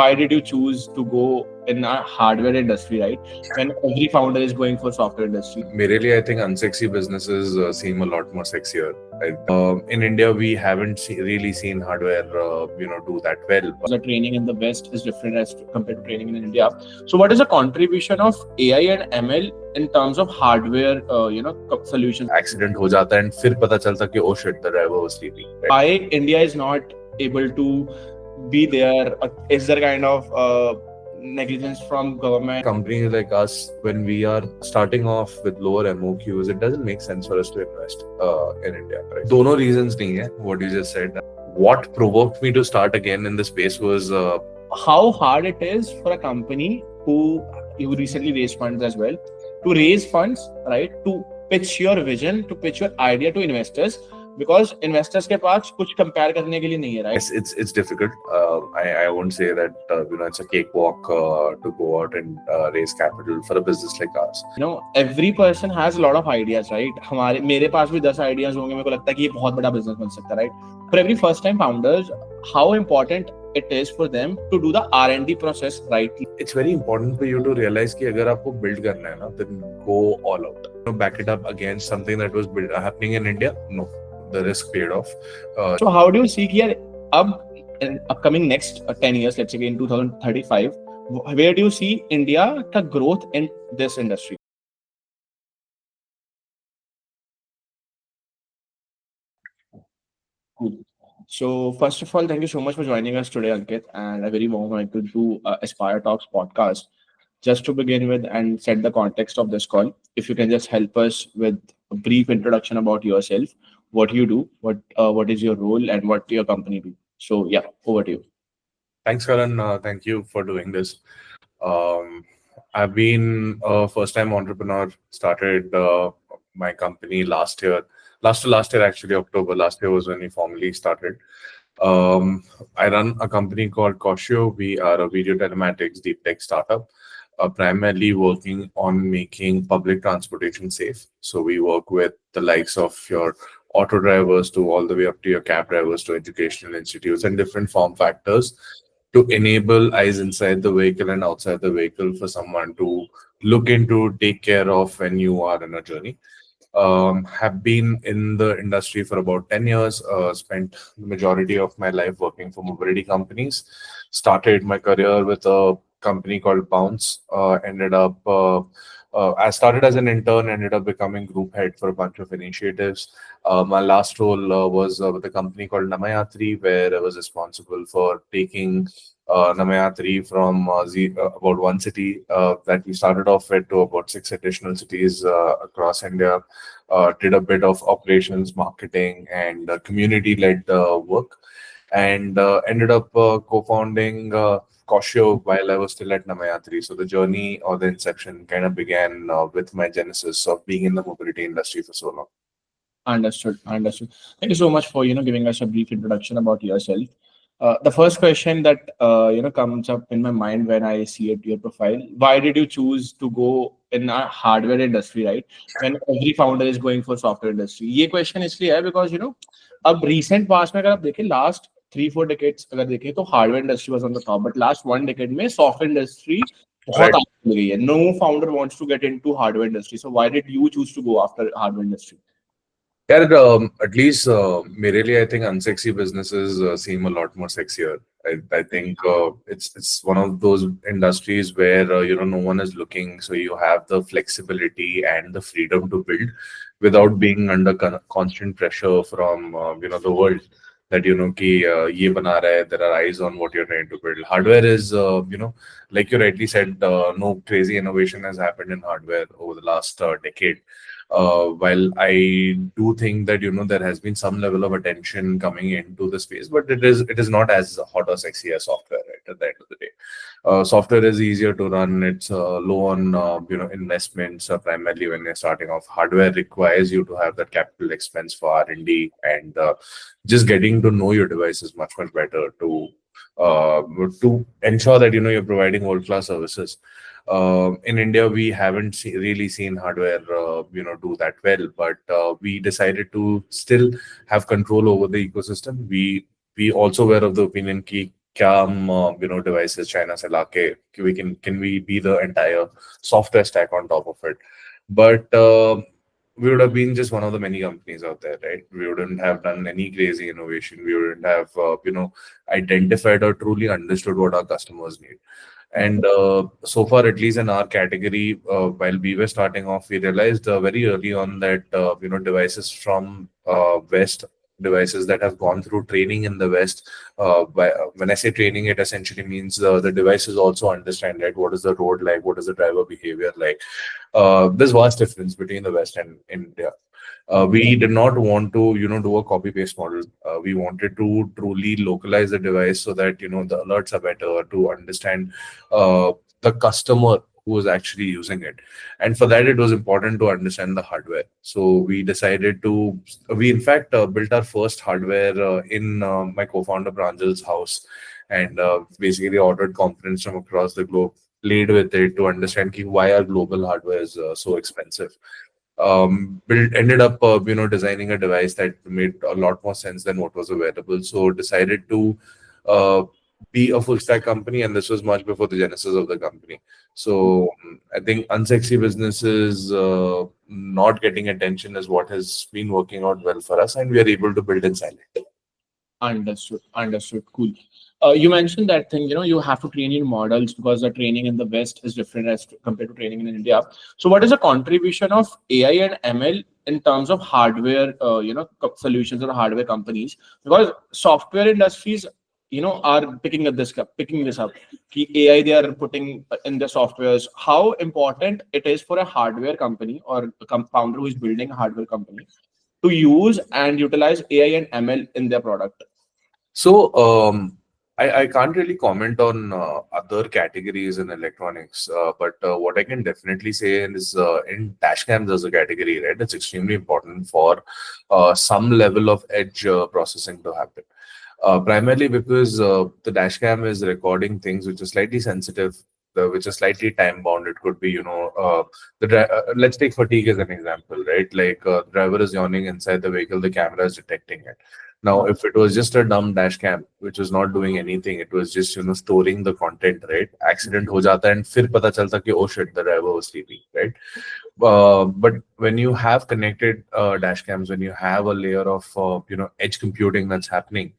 Why did you choose to go in a hardware industry, right? When every founder is going for software industry. Really, I think unsexy businesses seem a lot more sexier. Right? In India, we haven't really seen hardware, do that well. The training in the West is different as compared to training in India. So, what is the contribution of AI and ML in terms of hardware, solutions? Accident हो जाता है and फिर पता चलता कि oh shit, the driver was sleeping. Right? Why India is not able to be there? Is there kind of negligence from government? Companies like us, when we are starting off with lower MOQs, it doesn't make sense for us to invest in India. Right? दोनों reasons नहीं है, what you just said. What provoked me to start again in this space was how hard it is for a company who you recently raised funds as well to raise funds, right? To pitch your vision, to pitch your idea to investors, because investors के पास कुछ compare करने के लिए नहीं है, right? Yes, it's difficult. I won't say that it's a cakewalk to go out and raise capital for a business like ours. Every person has a lot of ideas, right? मेरे पास भी 10 ideas होंगे, मेरे को लगता है कि ये बहुत बड़ा business बन सकता है, right? For every first time founders, how important it is for them to do the R&D process rightly. It's very important for you to realize कि अगर आपको build करना है ना, then go all out. Back it up against something that was happening in India. No, the risk paid off. So how do you see here in upcoming next 10 years, let's say in 2035, where do you see India ka growth in this industry? Cool. So first of all, thank you so much for joining us today, Ankit, and a very warm welcome to Aspire Talks podcast. Just to begin with and set the context of this call, if you can just help us with a brief introduction about yourself, what you do, what is your role, and what your company do. So yeah, over to you. Thanks, Karan. Thank you for doing this. I've been a first-time entrepreneur. Started my company last year. Last year, actually, October. Last year was when we formally started. I run a company called Cautio. We are a video telematics deep tech startup, primarily working on making public transportation safe. So we work with the likes of your auto drivers to all the way up to your cab drivers to educational institutes and different form factors to enable eyes inside the vehicle and outside the vehicle for someone to look into, take care of when you are in a journey. Have been in the industry for about 10 years, spent the majority of my life working for mobility companies. Started my career with a company called Bounce. I started as an intern, ended up becoming group head for a bunch of initiatives. My last role was with a company called Namayatri, where I was responsible for taking Namayatri from about one city that we started off with to about 6 additional cities across India. Did a bit of operations, marketing, and community-led work, and ended up co-founding Cautio while I was still at Namayatri. So the journey or the inception kind of began with my genesis of being in the mobility industry for so long. Understood. Thank you so much for giving us a brief introduction about yourself. The first question that comes up in my mind when I see your profile: why did you choose to go in a hardware industry, right? When every founder is going for software industry. ये question इसलिए है because अब recent past में अगर आप देखें last 3-4 decades अगर देखें तो hardware industry was on the top, but last 1 decade में software industry बहुत आगे बढ़ गई है. No founder wants to get into hardware industry. So why did you choose to go after hardware industry? Yeah, at least मेरे लिए I think unsexy businesses seem a lot more sexier. I think it's one of those industries where no one is looking, so you have the flexibility and the freedom to build without being under constant pressure from the world that कि ये बना रहा है. There are eyes on what you're trying to build. Hardware is like you rightly said, no crazy innovation has happened in hardware over the last decade. While I do think that there has been some level of attention coming into the space, but it is not as hot or sexy as software, right? At the end of the day, software is easier to run. It's low on investments, primarily when you're starting off. Hardware requires you to have that capital expense for R&D, and just getting to know your device is much better to ensure that you're providing world-class services. In India, we haven't really seen hardware, do that well. But we decided to still have control over the ecosystem. We also were of the opinion that क्या हम devices China से लाके कि we can we be the entire software stack on top of it. But we would have been just one of the many companies out there, right? We wouldn't have done any crazy innovation. We wouldn't have identified or truly understood what our customers need. And so far, at least in our category, while we were starting off, we realized very early on that devices from West, devices that have gone through training in the West. When I say training, it essentially means the devices also understand, right, what is the road like, what is the driver behavior like. There's vast difference between the West and India. We did not want to do a copy paste model. We wanted to truly localize the device so that the alerts are better to understand the customer who is actually using it. And for that, it was important to understand the hardware. So we decided to we in fact built our first hardware in my co-founder Pranjal's house, and basically ordered components from across the globe, played with it to understand why our global hardware is so expensive. Built ended up designing a device that made a lot more sense than what was available. So decided to uh, be a full stack company, and this was much before the genesis of the company. So I think unsexy businesses not getting attention is what has been working out well for us, and we are able to build in silent. Understood. Understood. Cool. You mentioned that thing, you have to train in models because the training in the West is different compared to training in India. So, what is the contribution of AI and ML in terms of hardware, solutions or hardware companies? Because software industries, are picking this up. Ki AI they are putting in the softwares. How important it is for a hardware company or a founder who is building a hardware company to use and utilize AI and ML in their product? So I can't really comment on other categories in electronics, but what I can definitely say is in dash cams as a category, right? It's extremely important for some level of edge processing to happen. Primarily because the dash cam is recording things which are slightly sensitive, which are slightly time bound. It could be, let's take fatigue as an example, right? Like driver is yawning inside the vehicle, the camera is detecting it. Now, if it was just a dumb dash cam, which was not doing anything, it was just, storing the content, right? Accident ho jata and fir pata chalta ki, oh shit, the driver was sleeping, right? But when you have connected dash cams, when you have a layer of, edge computing that's happening,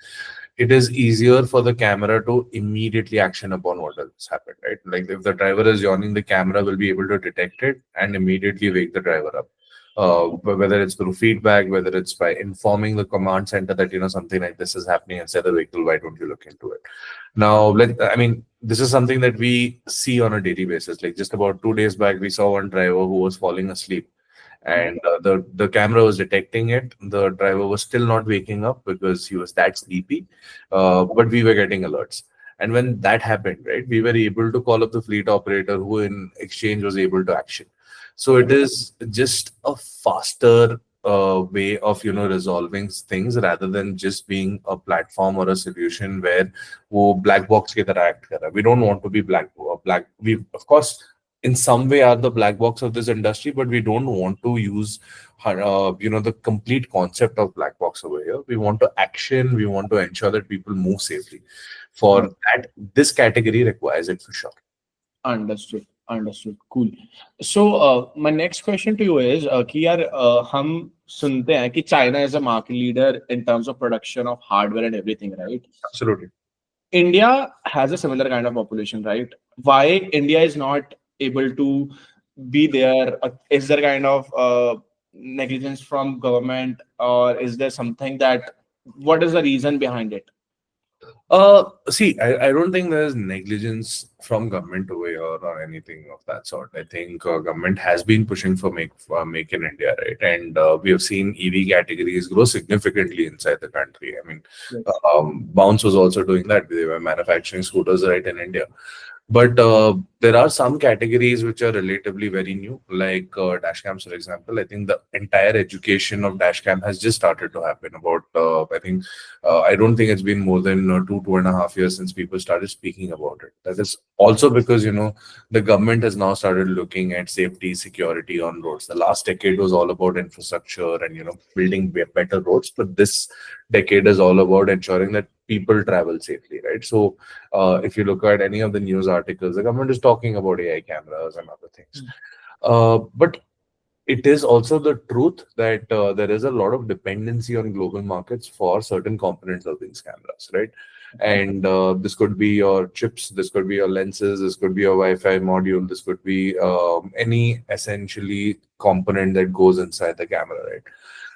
it is easier for the camera to immediately action upon what has happened, right? Like if the driver is yawning, the camera will be able to detect it and immediately wake the driver up. Whether it's through feedback, whether it's by informing the command center that something like this is happening inside the vehicle, why don't you look into it? Now, this is something that we see on a daily basis. Like just about 2 days back, we saw one driver who was falling asleep, and the camera was detecting it. The driver was still not waking up because he was that sleepy, but we were getting alerts. And when that happened, right, we were able to call up the fleet operator, who in exchange was able to action. So it is just a faster way of resolving things, rather than just being a platform or a solution where वो black box की तरह act कर रहा है. We don't want to be black. We of course in some way are the black box of this industry, but we don't want to use the complete concept of black box over here. We want to action. We want to ensure that people move safely. For that, this category requires it for sure. Understood. Understood. Cool. So, my next question to you is कि यार हम सुनते हैं कि China is a market leader in terms of production of hardware and everything, right? Absolutely. India has a similar kind of population, right? Why India is not able to be there? Is there kind of negligence from government, or is there something that? What is the reason behind it? See, I don't think there's negligence from government over here or anything of that sort. I think government has been pushing for make in India, right? And we have seen EV categories grow significantly inside the country. I mean, Yes. Bounce was also doing that. They were manufacturing scooters right in India. But there are some categories which are relatively very new, like dash cams, for example. I think the entire education of dash cam has just started to happen. I don't think it's been more than 2.5 years since people started speaking about it. That is Also because the government has now started looking at safety, security on roads. The last decade was all about infrastructure and building better roads, but this decade is all about ensuring that people travel safely, right? So if you look at any of the news articles, the government is talking about AI cameras and other things. But it is also the truth that there is a lot of dependency on global markets for certain components of these cameras, right? And this could be your chips, this could be your lenses, this could be your Wi-Fi module, this could be any essentially component that goes inside the camera, right?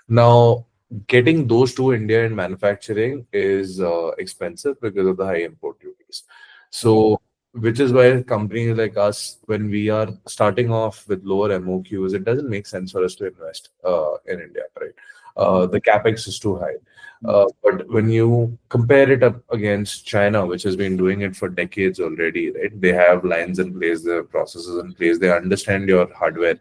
Now, getting those to India in manufacturing is expensive because of the high import duties. So, which is why companies like us, when we are starting off with lower MOQs, it doesn't make sense for us to invest in India, right? The capex is too high. But when you compare it up against China, which has been doing it for decades already, right? They have lines in place, their processes in place, they understand your hardware.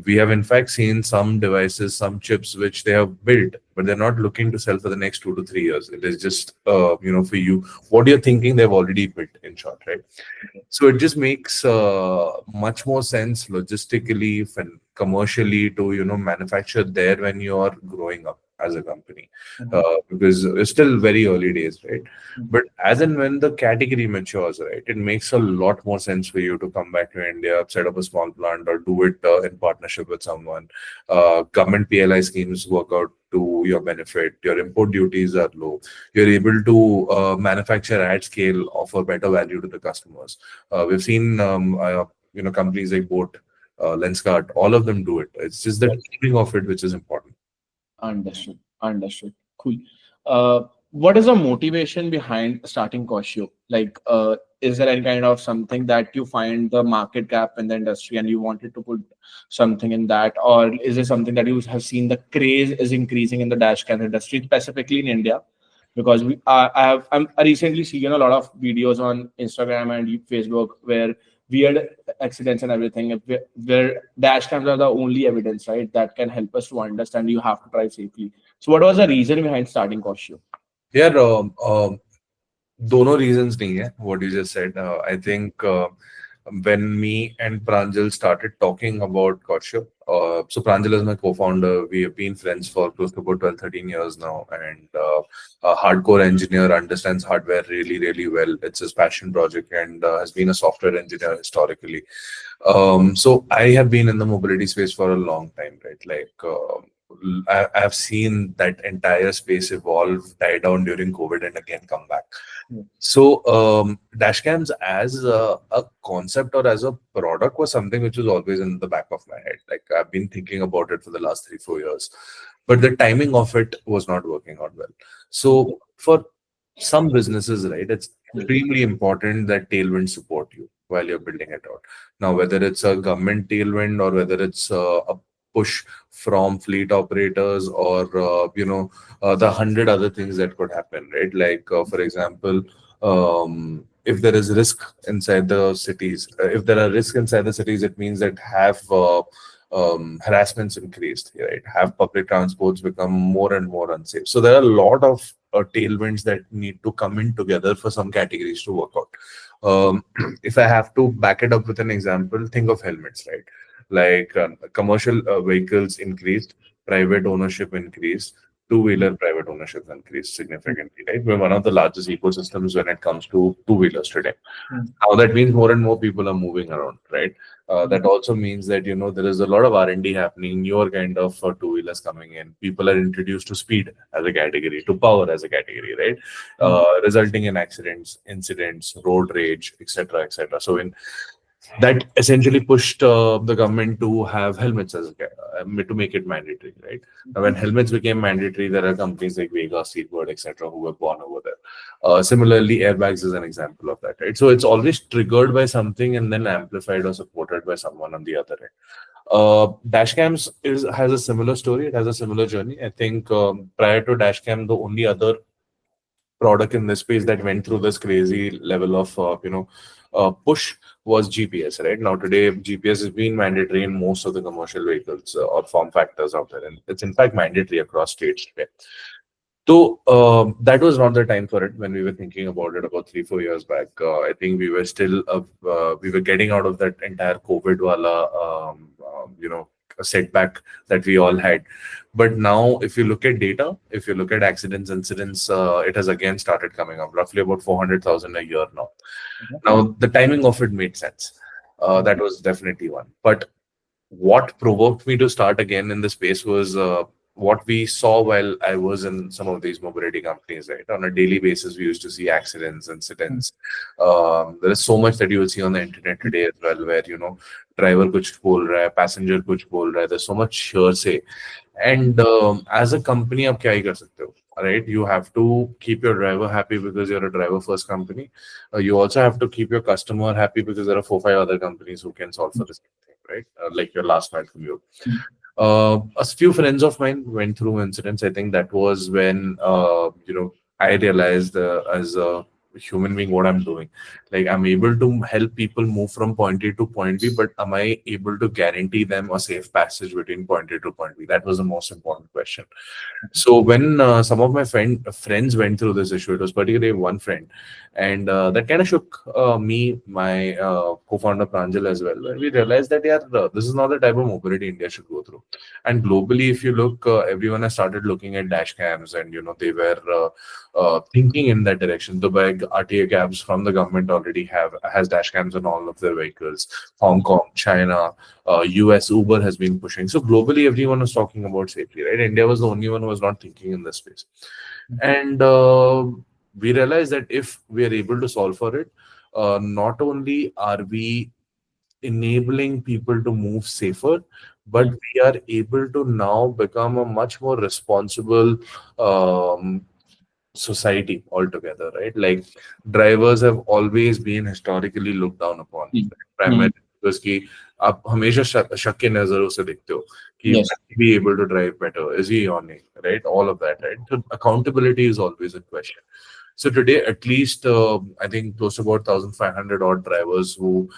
We have in fact seen some devices, some chips which they have built, but they're not looking to sell for the next 2 to 3 years. It is just, for you, what you're thinking they've already built, in short, right? So it just makes much more sense logistically and commercially to manufacture there when you are growing up as a company, because it's still very early days, right? But as and when the category matures, right, it makes a lot more sense for you to come back to India, set up a small plant, or do it in partnership with someone. Government PLI schemes work out to your benefit. Your import duties are low. You're able to manufacture at scale, offer better value to the customers. We've seen companies like Boat, Lenskart, all of them do it. It's just the timing of it which is important. Understood. Understood. Cool. What is the motivation behind starting Cautio? Like, is there any kind of something that you find the market gap in the industry and you wanted to put something in that, or is it something that you have seen the craze is increasing in the dash cam industry, specifically in India? Because I recently seen a lot of videos on Instagram and Facebook where weird accidents and everything, where dash cams are the only evidence, right, that can help us to understand you have to drive safely. So what was the reason behind starting Cautio? Yeah, दोनों reasons नहीं है what you just said. I think when me and Pranjal started talking about Cautio, so Pranjal is my co-founder. We have been friends for close to about 12, 13 years now, and a hardcore engineer, understands hardware really, really well. It's his passion project, and has been a software engineer historically. So I have been in the mobility space for a long time, right? Like I have seen that entire space evolve, die down during COVID, and again come back. So dashcams as a concept or as a product was something which was always in the back of my head. Like I've been thinking about it for the last 3, 4 years, but the timing of it was not working out well. So for some businesses, right, it's extremely important that tailwind support you while you're building it out. Now, whether it's a government tailwind or whether it's a push from fleet operators or the 100 other things that could happen, right? Like for example, if there is risk inside the cities, if there are risks inside the cities, it means that have harassments increased, right? Have public transports become more and more unsafe. So there are a lot of tailwinds that need to come in together for some categories to work out. If I have to back it up with an example, think of helmets, right? Like commercial vehicles increased, private ownership increased, two-wheeler private ownership increased significantly, right? We're one of the largest ecosystems when it comes to two-wheelers today. Now that means more and more people are moving around, right? That also means that there is a lot of R&D happening, newer kind of two-wheelers coming in. People are introduced to speed as a category, to power as a category, right? Resulting in accidents, incidents, road rage, etc., etc. So in that essentially pushed the government to have helmets to make it mandatory, right? Now, when helmets became mandatory, there are companies like Vega, Seatbird, etc., who were born over there. Similarly, airbags is an example of that, right? So it's always triggered by something and then amplified or supported by someone on the other end. Dashcams has a similar story. It has a similar journey. I think prior to Dashcam, the only other product in this space that went through this crazy level of push was GPS, right? Now today GPS has been mandatory in most of the commercial vehicles or form factors out there, and it's in fact mandatory across states today. So that was not the time for it when we were thinking about it about 3 4 years back. I think we were still we were getting out of that entire COVID wala a setback that we all had. But now, if you look at data, if you look at accidents, incidents, it has again started coming up, roughly about 400,000 a year now. Okay. Now, the timing of it made sense. That was definitely one. But what provoked me to start again in the space was what we saw while I was in some of these mobility companies, right? On a daily basis, we used to see accidents, incidents. There is so much that you will see on the internet today as well, where, driver kuch bol raha hai, passenger kuch bol raha hai. There's so much hearsay. And as a company, आप क्या ही कर सकते हो? Right? You have to keep your driver happy because you're a driver first company. You also have to keep your customer happy because there are 4 5 other companies who can solve for the same thing, right? Like your last mile commute. A few friends of mine went through incidents. I think that was when I realized as a human being what I'm doing. Like I'm able to help people move from point A to point B, but am I able to guarantee them a safe passage between point A to point B? That was the most important question. So when some of my friends went through this issue, it was particularly one friend, and that kind of shook me, my co-founder Pranjal as well. When we realized that yeah, this is not the type of mobility India should go through. And globally, if you look, everyone has started looking at dash cams, and they were thinking in that direction. Dubai RTA cabs from the government already has dash cams on all of their vehicles. Hong Kong, China, US, Uber has been pushing. So globally, everyone was talking about safety, right? India was the only one who was not thinking in this space. And we realized that if we are able to solve for it, not only are we enabling people to move safer, but we are able to now become a much more responsible society altogether, right? Like drivers have always been historically looked down upon, primarily because कि आप हमेशा शक के नजरों से देखते हो कि Yes. be able to drive better, is he yawning, right? All of that, right? So accountability is always in question. So today, at least I think close to about 1,500 odd drivers who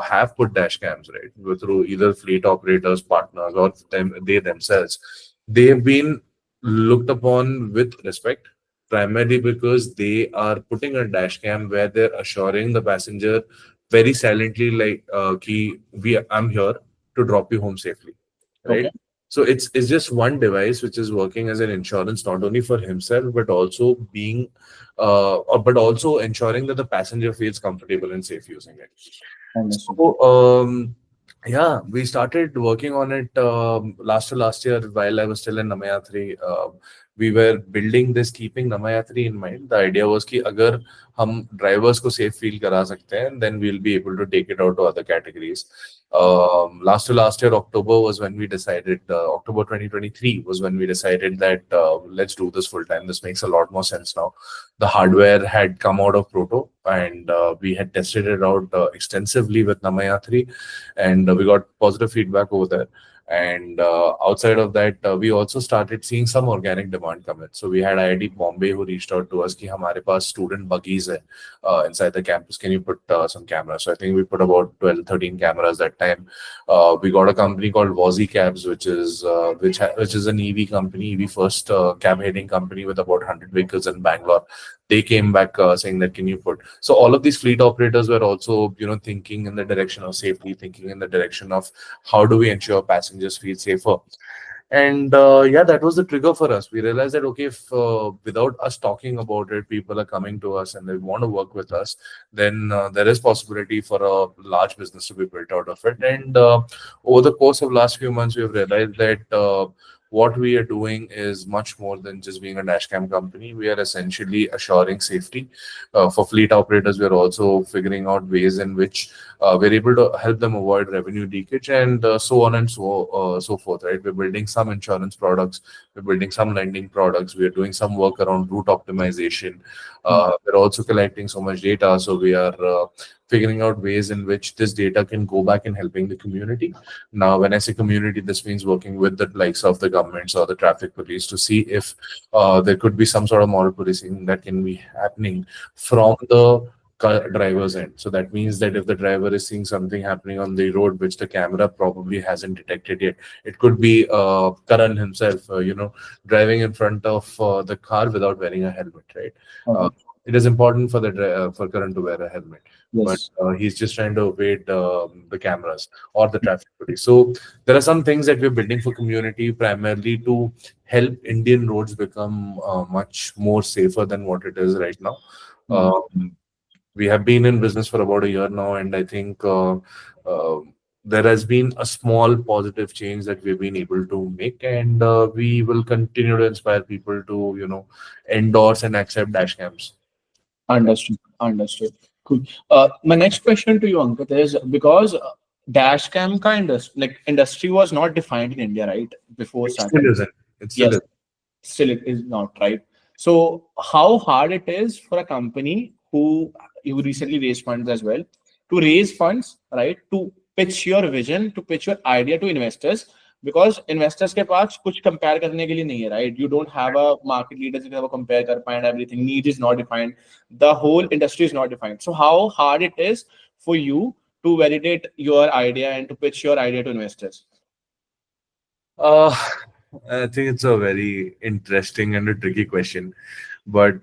have put dash cams, right, through either fleet operators, partners, or they themselves, they have been looked upon with respect, primarily because they are putting a dash cam where they're assuring the passenger very silently, like, I'm here to drop you home safely, right? Okay. So it's just one device which is working as an insurance not only for himself but also but also ensuring that the passenger feels comfortable and safe using it. Understood. So yeah, we started working on it last year while I was still in Namayatri. We were building this keeping Namayatri in mind. The idea was कि अगर हम drivers को safe feel करा सकते हैं, then we'll be able to take it out to other categories. Last year, October was when we decided, October 2023 was when we decided that let's do this full time. This makes a lot more sense now. The hardware had come out of Proto, and we had tested it out extensively with Namayatri, and we got positive feedback over there. And outside of that, we also started seeing some organic demand come in. So we had IIT Bombay who reached out to us कि हमारे पास student buggies है inside the campus. Can you put some cameras? So I think we put about 12, 13 cameras that time. We got a company called Wazi Cabs, which is an EV company, EV first cab hailing company with about 100 vehicles in Bangalore. They came back saying that can you put. So all of these fleet operators were also thinking in the direction of safety, thinking in the direction of how do we ensure passengers feel safer. And yeah, that was the trigger for us. We realized that okay, if without us talking about it, people are coming to us and they want to work with us, then there is possibility for a large business to be built out of it. And over the course of last few months, we have realized that what we are doing is much more than just being a dashcam company. We are essentially assuring safety. For fleet operators, we are also figuring out ways in which we're able to help them avoid revenue leakage and so on and so forth, right? We're building some insurance products, we're building some lending products, we are doing some work around route optimization. We're also collecting so much data, so we are figuring out ways in which this data can go back in helping the community. Now, when I say community, this means working with the likes of the governments or the traffic police to see if there could be some sort of moral policing that can be happening from the driver's end. So that means that if the driver is seeing something happening on the road which the camera probably hasn't detected yet, it could be Karan himself, driving in front of the car without wearing a helmet, right? Uh, Okay. it is important for for Karan to wear a helmet, but Yes. he's just trying to evade the cameras or the traffic police. So there are some things that we're building for community primarily to help Indian roads become much more safer than what it is right now. Hmm. We have been in business for about a year now, and I think uh, there has been a small positive change that we've been able to make, and we will continue to inspire people to, endorse and accept dash cams. Understood. Understood. Cool. My next question to you, Ankit, is because dash cam kind of like industry was not defined in India, right? Before It starting. still isn't. It still Yes, is. still it is not, right? So how hard it is for a company who you recently raised funds as well to raise funds, right? To pitch your vision, to pitch your idea to investors, because investors के पास कुछ compare करने के लिए नहीं है, right? You don't have a market leader जिसके वो compare कर पाए, and everything need is not defined. The whole industry is not defined. So how hard it is for you to validate your idea and to pitch your idea to investors? Uh, I think it's a very interesting and a tricky question, but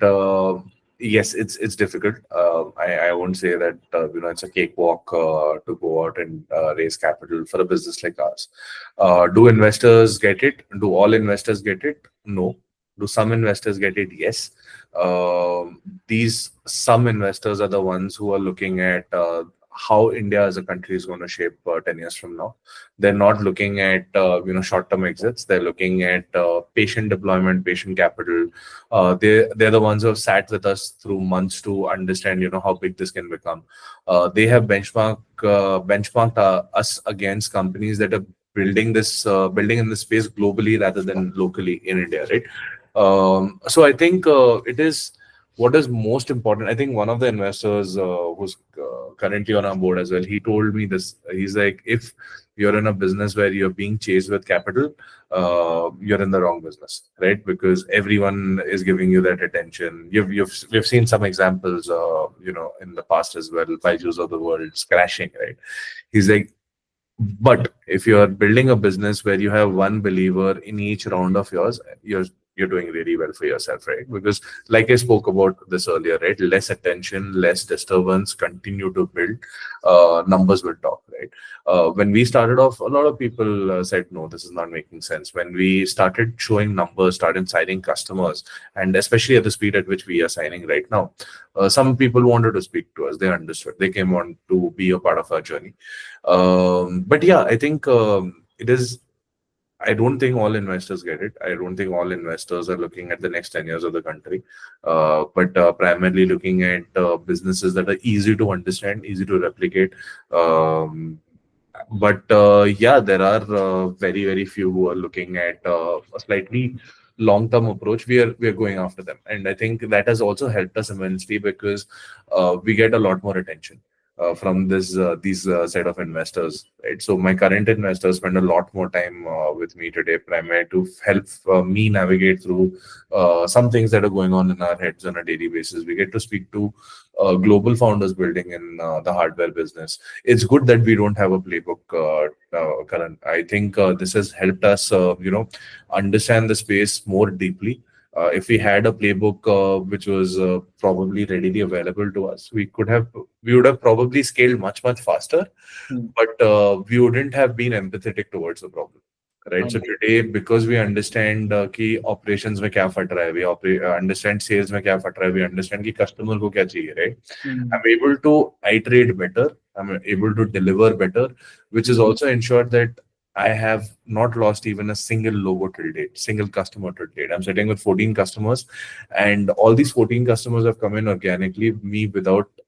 yes, it's difficult. I won't say that it's a cakewalk to go out and raise capital for a business like ours. Do investors get it? Do all investors get it? No. Do some investors get it? Yes. These some investors are the ones who are looking at how India as a country is going to shape 10 years from now. They're not looking at short-term exits. They're looking at patient deployment, patient capital. They're the ones who have sat with us through months to understand how big this can become. They have benchmarked us against companies that are building in this space globally rather than locally in India, right? So I think it is what is most important. I think one of the investors who's currently on our board as well, he told me this. He's like, if you're in a business where you're being chased with capital, you're in the wrong business, right? Because everyone is giving you that attention. We've seen some examples, in the past as well. Byju's of the world crashing, right? He's like, but if you're building a business where you have one believer in each round of yours, you're doing really well for yourself, right? Because like I spoke about this earlier, right? Less attention, less disturbance, continue to build, numbers will talk, right? When we started off, a lot of people said, no, this is not making sense. When we started showing numbers, started signing customers, and especially at the speed at which we are signing right now, some people wanted to speak to us. They understood. They came on to be a part of our journey. But yeah, I think it is. I don't think all investors get it. I don't think all investors are looking at the next 10 years of the country, but primarily looking at businesses that are easy to understand, easy to replicate. But yeah, there are very, very few who are looking at a slightly long-term approach. We are going after them, and I think that has also helped us immensely because we get a lot more attention from these set of investors, right? So my current investors spend a lot more time with me today, primarily to help me navigate through some things that are going on in our heads on a daily basis. We get to speak to global founders building in the hardware business. It's good that we don't have a playbook, Karan. I think this has helped us, understand the space more deeply. If we had a playbook which was probably readily available to us, we would have probably scaled much faster, Hmm. but we wouldn't have been empathetic towards the problem. Right. So Um, today, because we understand कि operations में क्या फट रहा है, understand sales में क्या फट रहा है, we understand कि customer को क्या चाहिए, right? hmm. I'm able to iterate better. I'm able to deliver better, which is also ensured that I have not lost even a single logo till date, single customer till date. I'm sitting with 14 customers, and all these 14 customers have come in organically.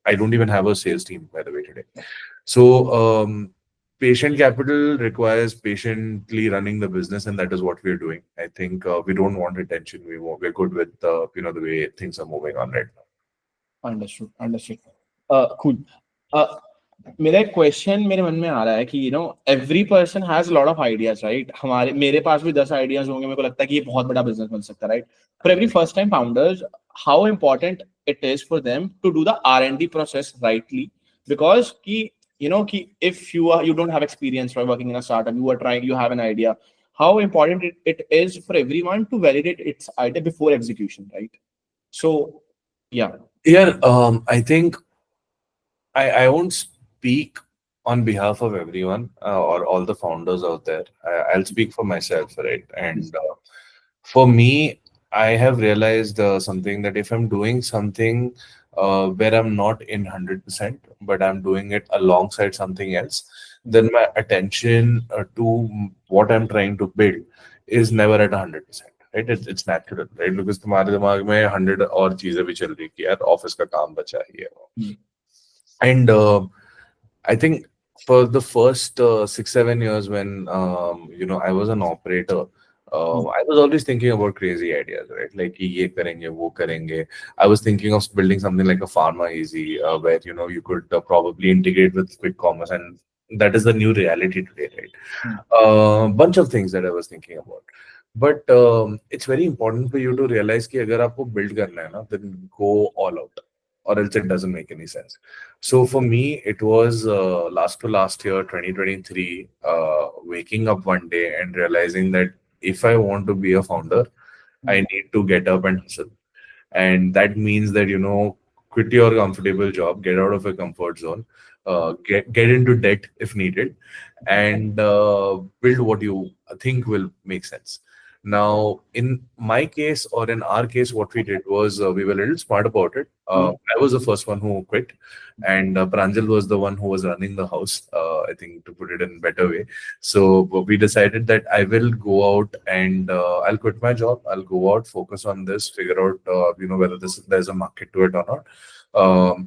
I don't even have a sales team, by the way, today. So, patient capital requires patiently running the business, and that is what we're doing. I think we don't want attention. We're good with the way things are moving on right now. Understood. Understood. Cool. Uh, मेरा एक question मेरे मन में आ रहा है कि every person has lot of ideas, right? मेरे पास भी 10 आइडियाज होंगे, मेरे को लगता है कि ये बहुत बड़ा बिजनेस बन सकता है, right? For every first time founders, how important it is for them to do the R&D process rightly, because if you don't have experience by working in a startup, you have an idea, how important it is for everyone to validate its idea before execution, right? So yeah. Yeah, I think I won't speak on behalf of everyone or all the founders out there. I'll speak for myself, right? And for me, I have realized something, that if I'm doing something where I'm not in 100%, but I'm doing it alongside something else, then my attention to what I'm trying to build is never at 100%. Right? It's natural, right? Because तुम्हारे दिमाग में 100 और चीजें भी चल रही कि यार ऑफिस का काम बचा ही है. And I think for the first 6 7 years when I was an operator, I was always thinking about crazy ideas, right? Like कि ये करेंगे, वो करेंगे. I was thinking of building something like a pharma easy, where you could probably integrate with quick commerce, and that is the new reality today, right? Bunch of things that I was thinking about. But it's very important for you to realize कि अगर आपको build करना है ना, then go all out, or else it doesn't make any sense. So for me, it was last year, 2023, waking up one day and realizing that if I want to be a founder, I need to get up and hustle. And that means that, quit your comfortable job, get out of your comfort zone, get into debt if needed, and build what you think will make sense. Now, in my case, or in our case, what we did was we were a little smart about it. I was the first one who quit, and Pranjal was the one who was running the house, I think, to put it in a better way. So we decided that I will go out and I'll quit my job. I'll go out, focus on this, figure out, whether there's a market to it or not.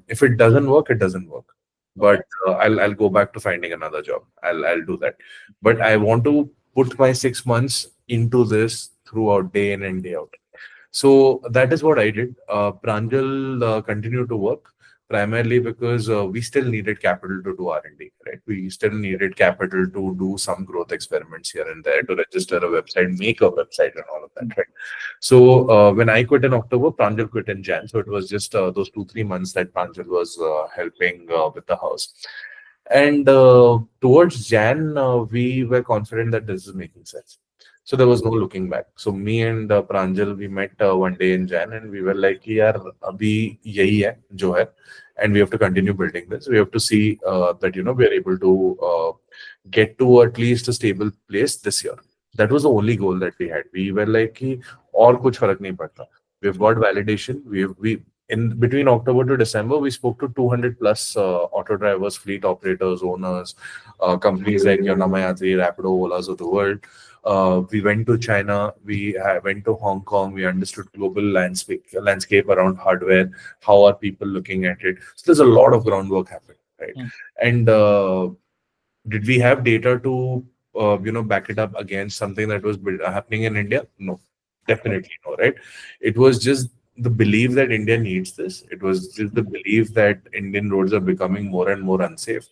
If it doesn't work, it doesn't work. But I'll go back to finding another job. I'll do that. But I want to put my 6 months into this throughout, day in and day out. So that is what I did. Pranjal continued to work primarily because we still needed capital to do R&D, right? We still needed capital to do some growth experiments here and there, to register a website, make a website, and all of that, right? So when I quit in October, Pranjal quit in Jan. So it was just those 2 3 months that Pranjal was helping with the house. And towards Jan, we were confident that this is making sense. So there was no looking back. So me and Pranjal, we met one day in Jan, and we were like, "यार अभी यही है जो है, and we have to continue building this. We have to see that we are able to get to at least a stable place this year." That was the only goal that we had. We were like कि और कुछ फर्क नहीं पड़ता. We've got validation. We in between October to December, we spoke to 200 plus auto drivers, fleet operators, owners, companies like Namayatri, Rapido, Olas of the world. We went to China, went to Hong Kong, we understood global landscape around hardware, how are people looking at it. So there's a lot of groundwork happening, right? And did we have data to back it up against something that was happening in India? No, definitely no, right? It was just the belief that India needs this. It was just the belief that Indian roads are becoming more and more unsafe.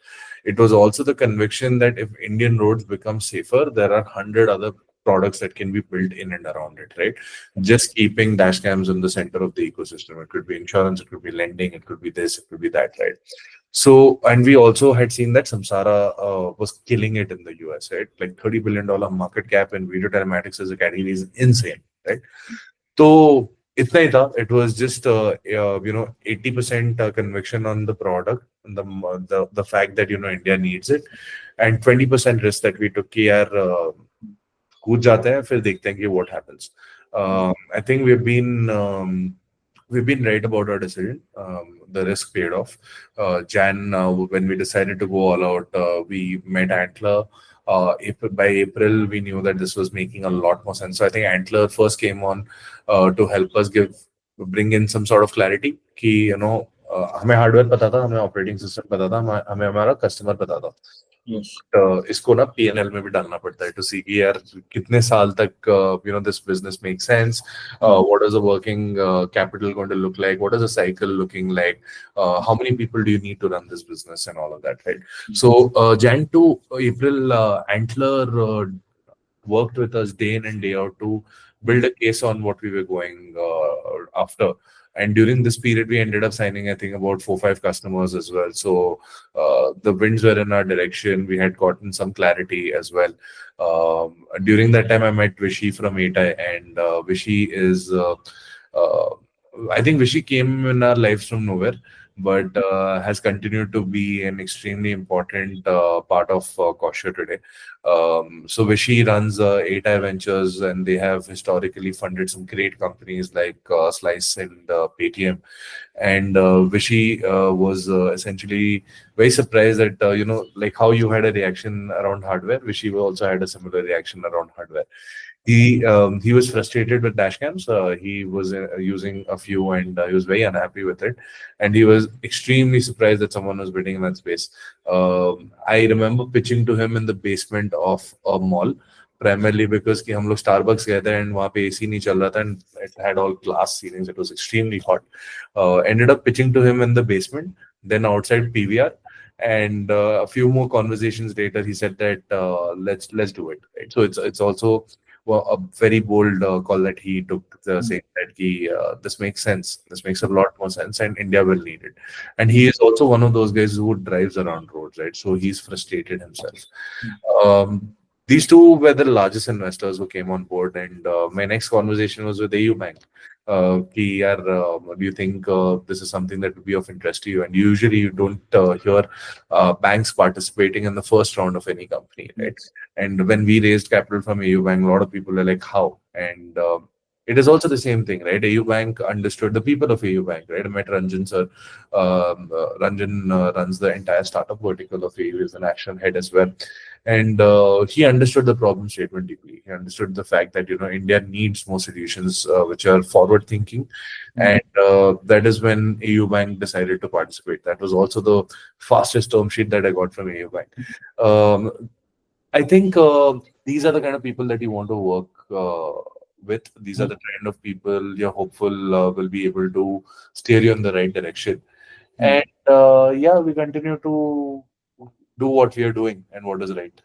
It was also the conviction that if Indian roads become safer, there are 100 other products that can be built in and around it, right? Just keeping dash cams in the center of the ecosystem. It could be insurance, it could be lending, it could be this, it could be that, right? So, and we also had seen that Samsara was killing it in the US, right? Like $30 billion market cap in video telematics as a category is insane, right? So, itna hi tha. It was just 80% conviction on the product, and the fact that India needs it, and 20% risk that we took कि यार कूद जाते हैं फिर देखते हैं कि what happens. I think we've been right about our decision. The risk paid off. When we decided to go all out, we met Antler. By April, we knew that this was making a lot more sense. So I think Antler first came on to help us bring in some sort of clarity. कि हमें hardware पता था, हमें operating system पता था, हमें हमारा customer पता था. इसको ना P&L में भी डालना पड़ता है to see कि यार कितने साल तक this business makes sense. What is the working capital going to look like? What is the cycle looking like? How many people do you need to run this business and all of that, right? So Jan to April, Antler worked with us day in and day out to build a case on what we were going after. And during this period, we ended up signing, I think, about 4 5 customers as well. So the winds were in our direction. We had gotten some clarity as well. During that time, I met Vishy from ATI, and Vishy is, uh, I think Vishy came in our lives from nowhere, but has continued to be an extremely important part of Cautio today. So Vishy runs ATI Ventures, and they have historically funded some great companies like Slice and Paytm. And Vishy was essentially very surprised that like how you had a reaction around hardware, Vishy also had a similar reaction around hardware. He was frustrated with dashcams. He was using a few, and he was very unhappy with it, and he was extremely surprised that someone was bidding in that space. I remember pitching to him in the basement of a mall, primarily because कि हम लोग Starbucks गए थे and वहाँ पे AC नहीं चल रहा था, and it had all glass ceilings. It was extremely hot. Ended up pitching to him in the basement, then outside PVR, and a few more conversations later, he said that let's do it. Right? So it's also a very bold call that he took, saying that this makes sense. This makes a lot more sense, and India will need it. And he is also one of those guys who drives around roads, right? So he's frustrated himself. These two were the largest investors who came on board, and my next conversation was with AU Bank. कि यार, do you think this is something that would be of interest to you? And usually you don't hear banks participating in the first round of any company, right? And when we raised capital from AU Bank, a lot of people are like, how? And it is also the same thing, right? AU Bank understood the people of AU Bank, right? I met Ranjan sir. Ranjan runs the entire startup vertical of AU, is the national head as well. And he understood the problem statement deeply. He understood the fact that India needs more solutions which are forward thinking, and that is when AU Bank decided to participate. That was also the fastest term sheet that I got from AU Bank. I think these are the kind of people that you want to work with. These are the kind of people you're hopeful will be able to steer you in the right direction. And yeah, we continue to do what we are doing and what is right.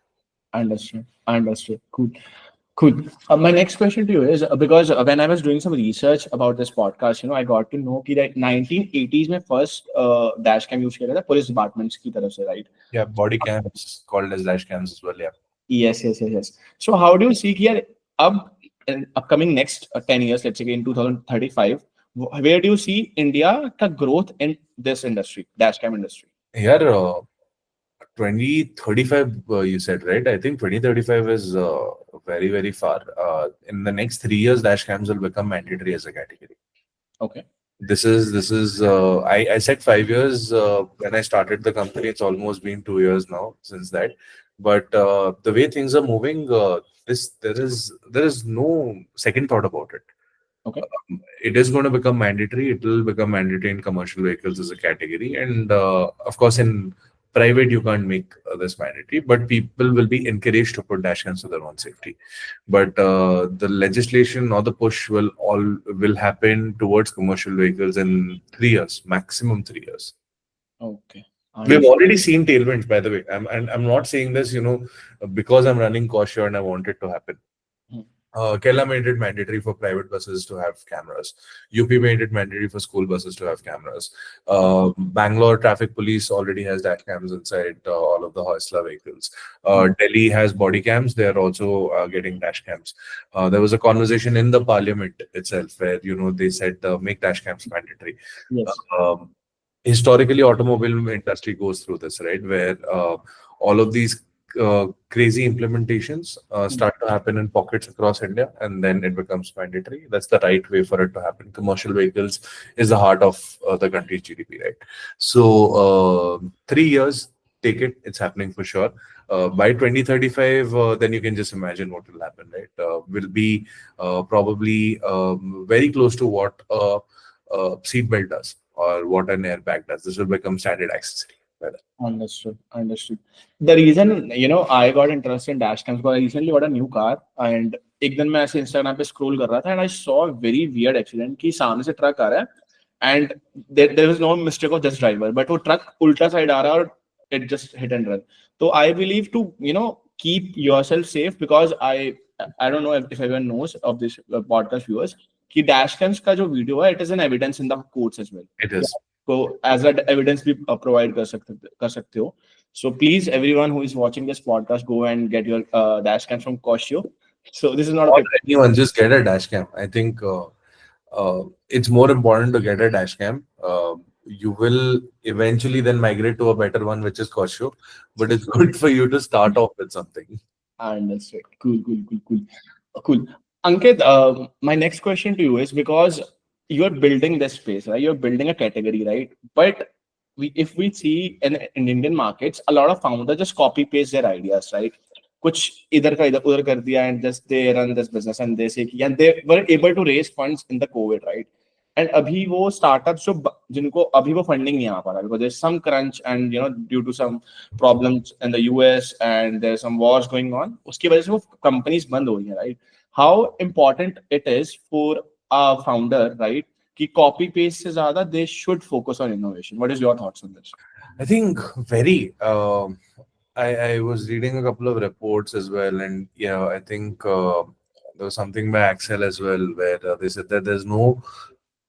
Understood. Understood. Cool. Cool. My next question to you is because when I was doing some research about this podcast, I got to know that 1980s में first dash cam use किया गया था police departments की तरफ से, right? Yeah, body cams called as dash cams as well. Yeah. Yes. So how do you see here upcoming next 10 years, let's say in 2035, where do you see India ka growth in this industry, dash cam industry? Yeah, 2035, you said, right? I think 2035 is very, very far. In the next 3 years, dash cams will become mandatory as a category. Okay. This is I said 5 years when I started the company. It's almost been 2 years now since that. But the way things are moving, there is no second thought about it. Okay. It is going to become mandatory. It will become mandatory in commercial vehicles as a category, and of course in private you can't make this mandatory, but people will be encouraged to put dash cams for their own safety. But the legislation or the push will happen towards commercial vehicles in 3 years, maximum 3 years. Okay. We've already seen tailwinds, by the way. I'm not saying this, because I'm running Cautio and I want it to happen. Kerala made it mandatory for private buses to have cameras. UP made it mandatory for school buses to have cameras. Bangalore traffic police already has dash cams inside all of the Hoysala vehicles. Delhi has body cams. They are also getting dash cams. There was a conversation in the parliament itself where they said make dash cams mandatory. Yes. Historically, automobile industry goes through this, right, where all of these crazy implementations start to happen in pockets across India, and then it becomes mandatory. That's the right way for it to happen. Commercial vehicles is the heart of the country's GDP, right? So 3 years, take it. It's happening for sure. By 2035, then you can just imagine what will happen, right? Will be probably very close to what a seatbelt does or what an airbag does. This will become standard accessory. Understood. The reason I got interested in dash cams because I recently got a new car, and एक दिन मैं ऐसे Instagram पे scroll कर रहा था, and I saw a very weird accident कि सामने से ट्रक आ रहा है, and there was no mistake of this driver, but वो ट्रक उल्टा साइड आ रहा है और it just hit and run. So I believe to keep yourself safe, because I don't know if everyone knows of this podcast viewers कि dash cams का जो video है, it is an evidence in the courts as well, It is. तो as a evidence भी provide कर सकते हो. So please, everyone who is watching this podcast, go and get your dash cam from Cautio. So this is not a Or paper. anyone, just get a dash cam. I think it's more important to get a dash cam. You will eventually then migrate to a better one, which is Cautio. But it's good for you to start off with something. I understood. Cool, cool, cool, cool. Cool. Ankit, my next question to you is, because you're building this space, right? You're building a category, right? But if we see in Indian markets, a lot of founders just copy paste their ideas, right? कुछ इधर का इधर उधर कर दिया, and just they run this business and they say कि, and they were able to raise funds in the COVID, right? And अभी वो startups जो जिनको अभी वो funding नहीं आ पा रहा, because there's some crunch and due to some problems in the US and there's some wars going on, उसकी वजह से वो companies बंद हो रही हैं, right? How important it is for a founder, right, कि copy paste से ज़्यादा they should focus on innovation. What is your thoughts on this? I think very. I was reading a couple of reports as well, and I think there was something by Axel as well where they said that there's no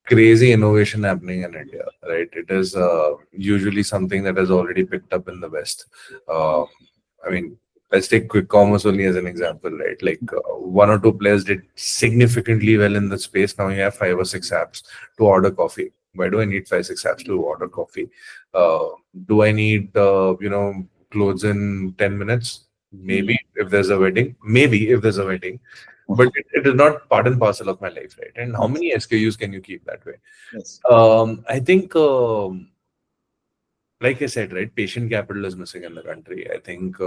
crazy innovation happening in India, right? It is usually something that has already picked up in the West. Uh, I mean, let's take quick commerce only as an example, right? Like one or two players did significantly well in the space. Now you have 5 or 6 apps to order coffee. Why do I need 5 or 6 apps to order coffee? Uh, do I need clothes in 10 minutes? Maybe if there's a wedding. Maybe if there's a wedding. But it is not part and parcel of my life, right? And how many SKUs can you keep that way? Yes. I think, like I said, right, patient capital is missing in the country. I think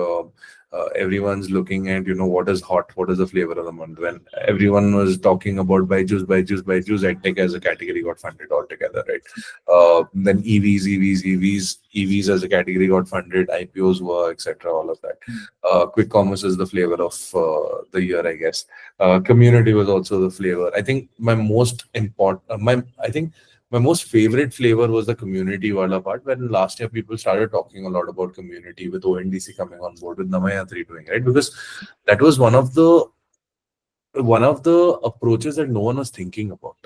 everyone's looking at, what is hot, what is the flavor of the month. When everyone was talking about buy juice, EdTech as a category got funded altogether, right? Then EVs as a category got funded, IPOs were, etc. All of that. Quick commerce is the flavor of the year, I guess. Community was also the flavor. I think my most favorite flavor was the community wala part, when last year people started talking a lot about community with ONDC coming on board, with Namayatri doing, right? Because that was one of the approaches that no one was thinking about,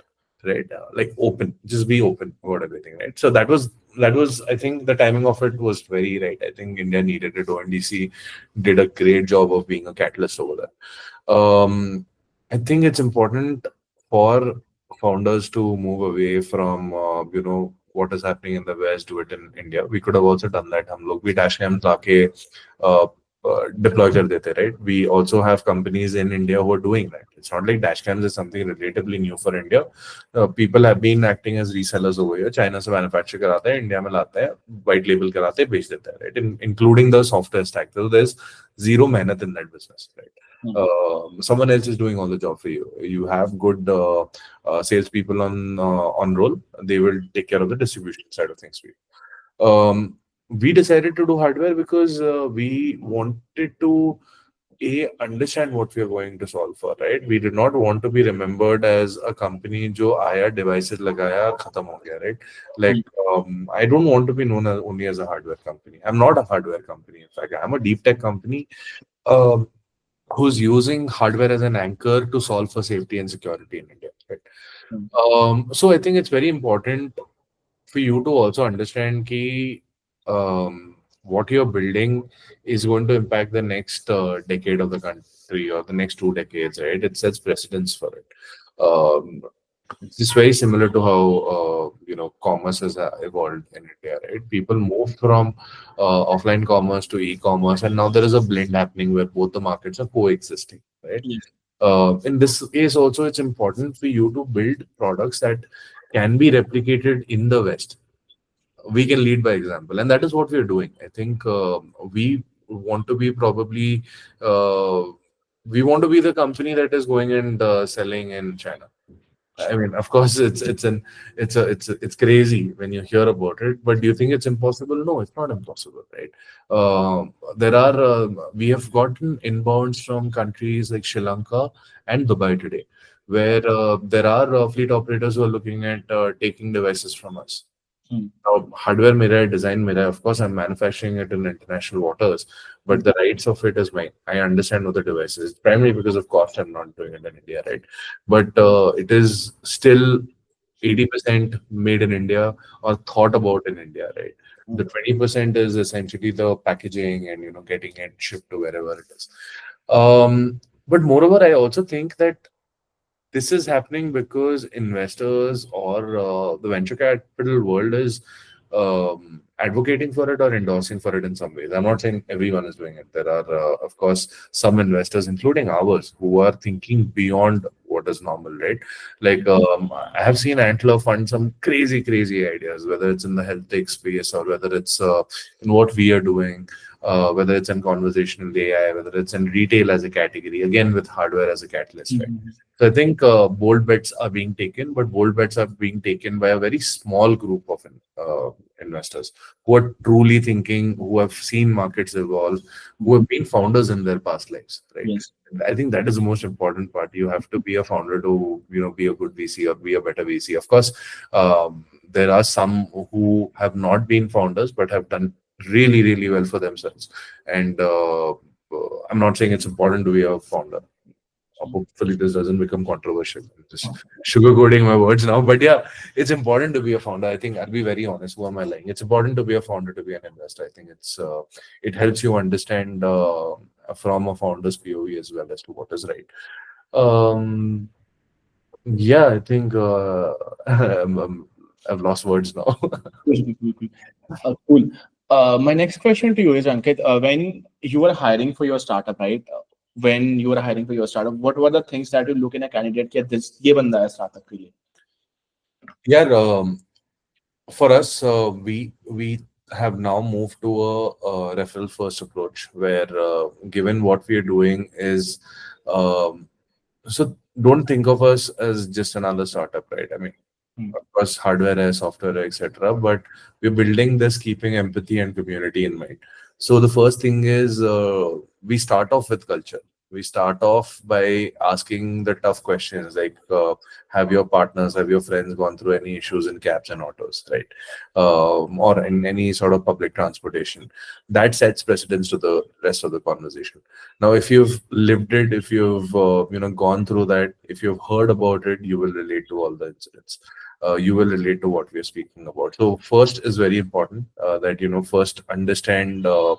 right? Like open, just be open about everything, right? So that was I think the timing of it was very right. I think India needed it. ONDC did a great job of being a catalyst over there. I think it's important for founders to move away from what is happening in the West, do it in India. We could have also done that. हम लोग भी dash cams लाके deploy कर देते, right? We also have companies in India who are doing that. It's not like dash cams is something relatively new for India. People have been acting as resellers over here. China से manufacture कराते हैं, India में लाते हैं, white label कराते हैं, बेच देते हैं, right? Including the software stack. So there's zero मेहनत in that business, right? Someone else is doing all the job for you. You have good salespeople on roll. They will take care of the distribution side of things for you. We decided to do hardware because we wanted to understand what we are going to solve for, right? We did not want to be remembered as a company जो आया devices लगाया खत्म हो गया, right? Like I don't want to be known as only as a hardware company. I'm not a hardware company. In fact, I'm a deep tech company who's using hardware as an anchor to solve for safety and security in India, right? So I think it's very important for you to also understand ki what you're building is going to impact the next decade of the country or the next 2 decades, right? It sets precedence for it. It's just very similar to how commerce has evolved in India, right? People moved from offline commerce to e-commerce, and now there is a blend happening where both the markets are coexisting, right? Yes. In this case, also, it's important for you to build products that can be replicated in the West. We can lead by example, and that is what we are doing. I think we want to be probably we want to be the company that is going and selling in China. I mean, of course, it's crazy when you hear about it. But do you think it's impossible? No, it's not impossible, right? We have gotten inbounds from countries like Sri Lanka and Dubai today, where there are fleet operators who are looking at taking devices from us. Hmm. Hardware mera hai, design mera hai. Of course, I'm manufacturing it in international waters, but the rights of it is mine. I understand what the device is. Primarily because of cost, I'm not doing it in India, right? But it is still 80% made in India or thought about in India, right? The Hmm. 20% is essentially the packaging and getting it shipped to wherever it is. But moreover, I also think that this is happening because investors or the venture capital world is advocating for it or endorsing for it in some ways. I'm not saying everyone is doing it. There are, of course, some investors, including ours, who are thinking beyond what is normal, right? Like, I have seen Antler fund some crazy, crazy ideas, whether it's in the health tech space or whether it's in what we are doing, whether it's in conversational AI, whether it's in retail as a category, again with hardware as a catalyst, right? Hmm. So I think bold bets are being taken, but bold bets are being taken by a very small group of investors who are truly thinking, who have seen markets evolve, who have been founders in their past lives, right? Yes. I think that is the most important part. You have to be a founder to, be a good VC or be a better VC. Of course, there are some who have not been founders but have done really, really well for themselves. And I'm not saying it's important to be a founder. Hopefully this doesn't become controversial. I'm just sugarcoating my words now, but yeah, it's important to be a founder. I think I'll be very honest. Who am I lying? It's important to be a founder, to be an investor. I think it helps you understand from a founder's POV as well as to what is right. Um, yeah, I think I've lost words now. Cool, cool, cool. Cool. My next question to you is, Ankit, when you were hiring for your startup, right? When you were hiring for your startup, what were the things that you look in a candidate? कि this ये बंदा है startup के लिए? Yeah, for us, we have now moved to a referral first approach where, given what we are doing is, um, so don't think of us as just another startup, right? I mean, Hmm. of course, hardware, software, etc. But we're building this keeping empathy and community in mind. So the first thing is, we start off with culture. We start off by asking the tough questions like, have your partners, have your friends gone through any issues in cabs and autos, right? Or in any sort of public transportation. That sets precedence to the rest of the conversation. Now, if you've lived it, if you've gone through that, if you've heard about it, you will relate to all the incidents. You will relate to what we are speaking about. So first is very important, that first understand uh,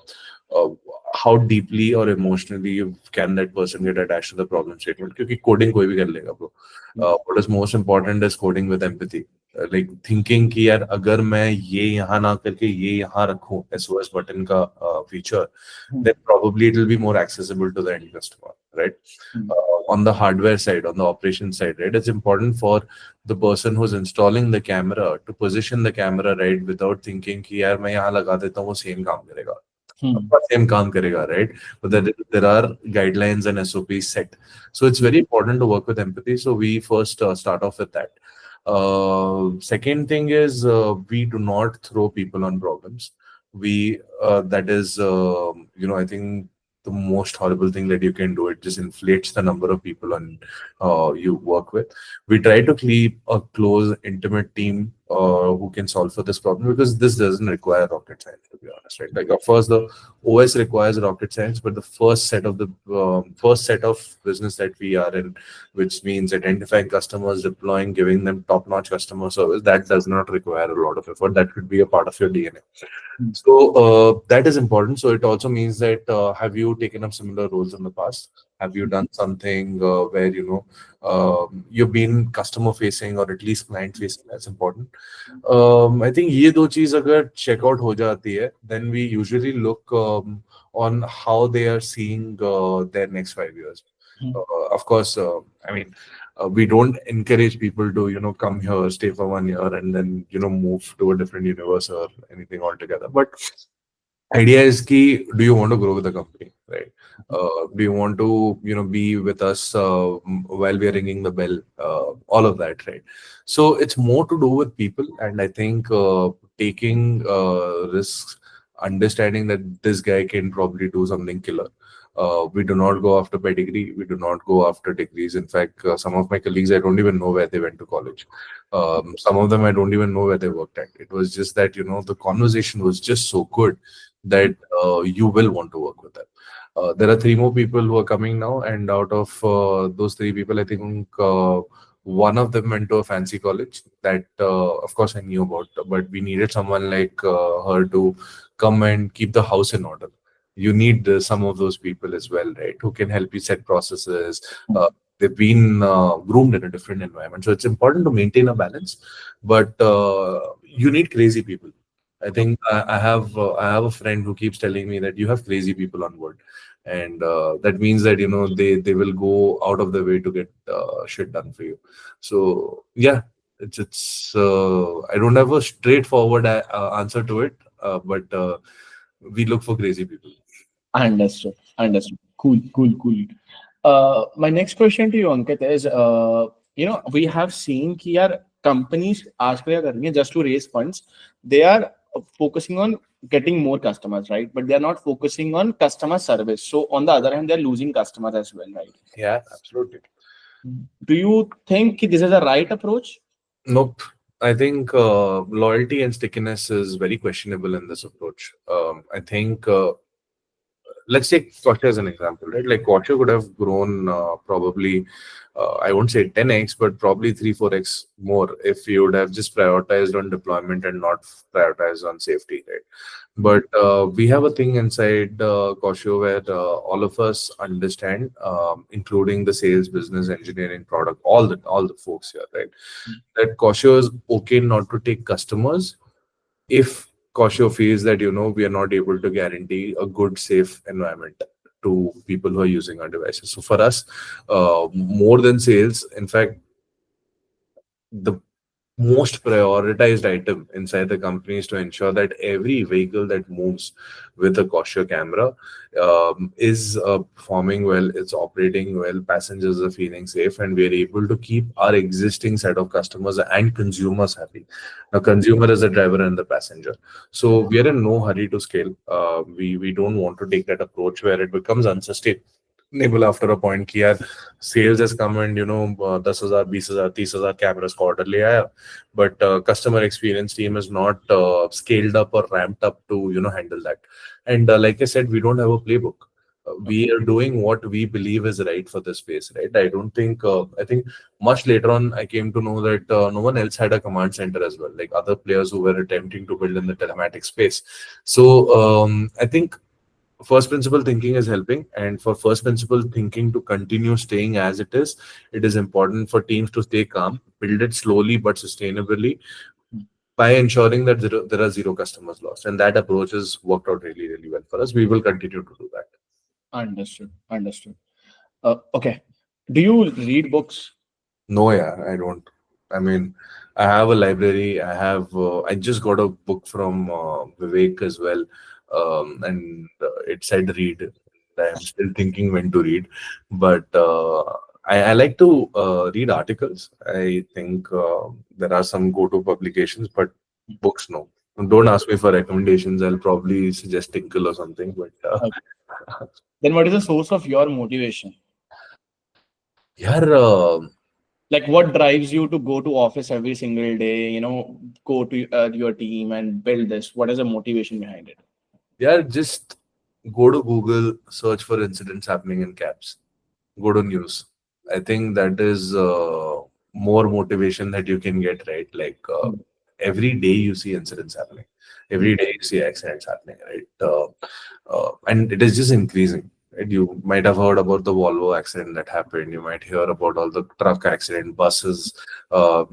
how deeply or emotionally can that person get attached to the problem statement. Because coding कोई भी कर लेगा bro. What is most important is coding with empathy. Like thinking कि यार अगर मैं ये यहाँ ना करके ये यहाँ रखूं SOS button का feature, Hmm. then probably it will be more accessible to the end customer, right? Hmm. On the hardware side, on the operation side, right? It's important for the person who's installing the camera to position the camera right without thinking कि यार मैं यहाँ लगा देता हूँ वो same काम करेगा. Of Hmm. course, same काम करेगा, right? But there are guidelines and SOPs set. So it's very important to work with empathy. So we first start off with that. Second thing is, we do not throw people on problems. We that is, I think the most horrible thing that you can do. It just inflates the number of people on you work with. We try to keep a close, intimate team who can solve for this problem, because this doesn't require rocket science, to be honest, right? Like, of course, the OS requires rocket science, but the first set of business that we are in, which means identifying customers, deploying, giving them top-notch customer service, that does not require a lot of effort. That could be a part of your DNA. Hmm. So that is important. So it also means that, have you taken up similar roles in the past? Have you done something where you've been customer facing or at least client facing? That's important. I think ये दो चीज अगर check out हो जाती है, then we usually look on how they are seeing their next 5 years. Hmm. Of course, I mean, we don't encourage people to come here, stay for 1 year, and then move to a different universe or anything altogether. But idea is key. Do you want to grow with the company, right? Do you want to be with us while we are ringing the bell, all of that, right? So it's more to do with people, and I think taking risks, understanding that this guy can probably do something killer, We do not go after pedigree. We do not go after degrees. In fact, some of my colleagues, I don't even know where they went to college. Some of them, I don't even know where they worked at. It was just that, the conversation was just so good that you will want to work with them. There are three more people who are coming now, and out of those three people, I think one of them went to a fancy college that, of course, I knew about, but we needed someone like her to come and keep the house in order. You need some of those people as well, right? Who can help you set processes. They've been groomed in a different environment, so it's important to maintain a balance. But you need crazy people. I think I have a friend who keeps telling me that you have crazy people on board, and that means that they will go out of the way to get shit done for you. So yeah, it's I don't have a straightforward answer to it, but we look for crazy people. Understood. Understood. Cool. Cool. Cool. My next question to you, Ankit, is we have seen कि यार companies आजकल क्या कर रही हैं just to raise funds. They are focusing on getting more customers, right? But they are not focusing on customer service. So on the other hand, they are losing customers as well, right? Yeah, absolutely. Do you think this is a right approach? Nope. I think loyalty and stickiness is very questionable in this approach. I think let's take Cautio as an example, right? Like Cautio could have grown probably, I won't say 10x, but probably 3, 4x more if you would have just prioritized on deployment and not prioritized on safety, right? But we have a thing inside Cautio where all of us understand, including the sales, business, engineering, product, all the folks here, right? That Cautio is okay not to take customers if Cautio feels that we are not able to guarantee a good, safe environment to people who are using our devices. So for us, more than sales, in fact, the most prioritized item inside the company is to ensure that every vehicle that moves with a Cautio camera is performing well, it's operating well, passengers are feeling safe, and we are able to keep our existing set of customers and consumers happy. Now, consumer is the driver and the passenger. So we are in no hurry to scale. We don't want to take that approach where it becomes unsustainable after a point कि यार sales has come and 10,000 20,000 30,000 cameras का order ले आया, but customer experience team is not scaled up or ramped up to handle that. And like I said, we don't have a playbook. We are doing what we believe is right for this space, right? I think much later on I came to know that no one else had a command center as well, like other players who were attempting to build in the telematics space. So I think first principle thinking is helping, and for first principle thinking to continue staying as it is important for teams to stay calm, build it slowly but sustainably, by ensuring that there are zero customers lost, and that approach has worked out really, really well for us. We will continue to do that. Understood. Understood. Okay. Do you read books? No, yeah, I don't. I mean, I have a library. I just got a book from Vivek as well, and it said read. I'm still thinking when to read, but I like to read articles. I think there are some go-to publications, but books, no. Don't ask me for recommendations. I'll probably suggest Tinkle or something, but Okay. Then what is the source of your motivation? yeah, Like what drives you to go to office every single day, go to your team and build this? What is the motivation behind it? yeah, just go to Google, search for incidents happening in cabs, go to news. I think that is more motivation that you can get, right? Like Mm, every day you see incidents happening, mm, every day you see accidents happening, right? And it is just increasing. Right? You might have heard about the Volvo accident that happened. You might hear about all the truck accident, buses.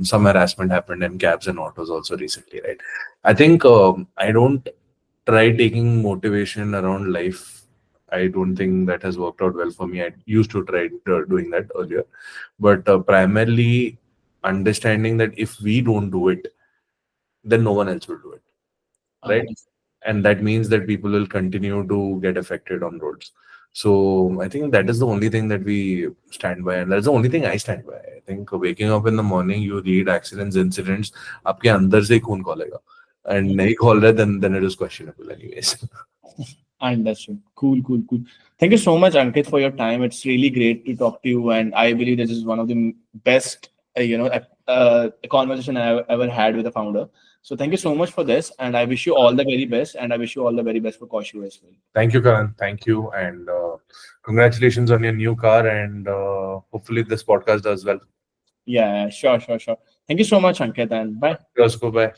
Some harassment happened in cabs and autos also recently, right? I think I don't try taking motivation around life. I don't think that has worked out well for me. I used to try doing that earlier, but primarily understanding that if we don't do it, then no one else will do it, right? understood. And that means that people will continue to get affected on roads. So I think that is the only thing that we stand by, and that's the only thing I stand by. I think waking up in the morning, you read accidents, incidents, आपके अंदर से ही खून खोलेगा, and नहीं खोल रहा, then it is questionable anyways. Understood. Cool, cool, cool. Thank you so much, Ankit, for your time. It's really great to talk to you, and I believe this is one of the best, conversation I ever had with a founder. So thank you so much for this, and I wish you all the very best, and I wish you all the very best for Cautio as well. Thank you, Karan. Thank you, and congratulations on your new car. And hopefully, this podcast does well. Yeah, sure, sure, sure. Thank you so much, Ankit, and bye. Let's go. Bye.